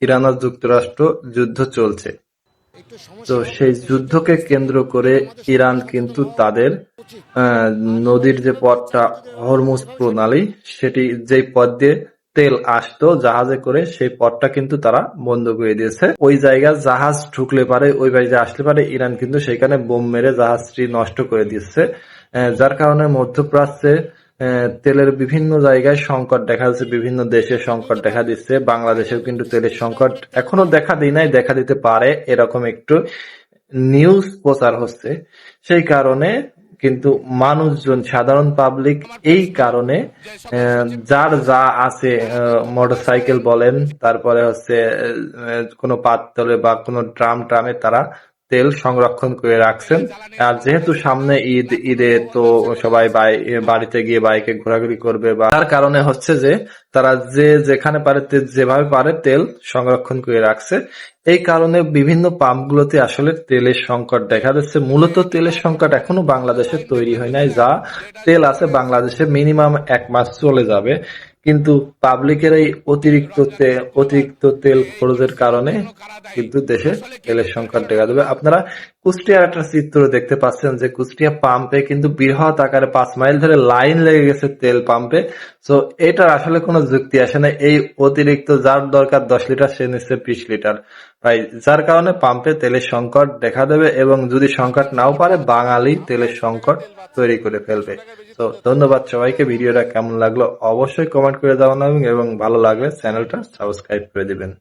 Iran আর যুক্তরাষ্ট্র যুদ্ধ চলছে। তো সেই যুদ্ধকে কেন্দ্র করে ইরান কিন্তু তাদের নদীর যে পথটা হরমুজ প্রণালী, সেটি যেই পথ দিয়ে তেল আসতো জাহাজে করে, সেই পথটা কিন্তু তারা বন্ধ করে দিয়েছে। ওই জায়গায় জাহাজ ঢুকলে পারে, ওই বাড়িতে আসলে পারে, ইরান কিন্তু সেখানে বোম মেরে জাহাজটি নষ্ট করে দিচ্ছে। যার কারণে মধ্যপ্রাচ্যে তেলের বিভিন্ন জায়গায় সংকট দেখা যাচ্ছে, বিভিন্ন দেশে সংকট দেখা দিচ্ছে। বাংলাদেশেও কিন্তু তেলের সংকট এখনো দেখা দেয় নাই, দেখা দিতে পারে এরকম একটু নিউজ প্রচার হচ্ছে। সেই কারণে কিন্তু মানুষজন, সাধারণ পাবলিক এই কারণে যার যা আছে, মোটরসাইকেল বলেন, তারপরে হচ্ছে কোনো পাত্রে বা কোনো ট্রামে তারা তেল সংরক্ষণ করে রাখছেন। আর যেহেতু সামনে ঈদে তো সবাই বাড়িতে গিয়ে বাইকে ঘোরাঘুরি করবে, বা তার কারণে হচ্ছে যে তারা যে যেখানে পারে যেভাবে পারে তেল সংরক্ষণ করে রাখছে। এই কারণে বিভিন্ন পাম্পগুলোতে আসলে তেলের সংকট দেখা যাচ্ছে। মূলত তেলের সংকট এখনো বাংলাদেশে তৈরি হয় নাই। যা তেল আছে বাংলাদেশে মিনিমাম 1 মাস চলে যাবে, কিন্তু পাবলিকের এই অতিরিক্ত তেল খরচের কারণে কিন্তু দেশে তেলের সংকট দেখা দেবে। আপনারা কুষ্টিয়ার একটা চিত্র দেখতে পাচ্ছেন যে কুষ্টিয়া পাম্পে কিন্তু বৃহৎ আকারে 5 মাইল ধরে লাইন লেগে গেছে তেল পাম্পে। তো এটার আসলে কোনো যুক্তি আসে না। এই অতিরিক্ত যার দরকার 10 লিটার সে নিচ্ছে 20 লিটার, ভাই, যার কারণে পাম্পে তেলের সংকট দেখা দেবে, এবং যদি সংকট নাও পারে বাঙালি তেলের সংকট তৈরি করে ফেলবে। তো ধন্যবাদ সবাইকে। ভিডিওটা কেমন লাগলো অবশ্যই কমেন্ট করে জানাবেন, এবং ভালো লাগলে চ্যানেলটা সাবস্ক্রাইব করে দিবেন।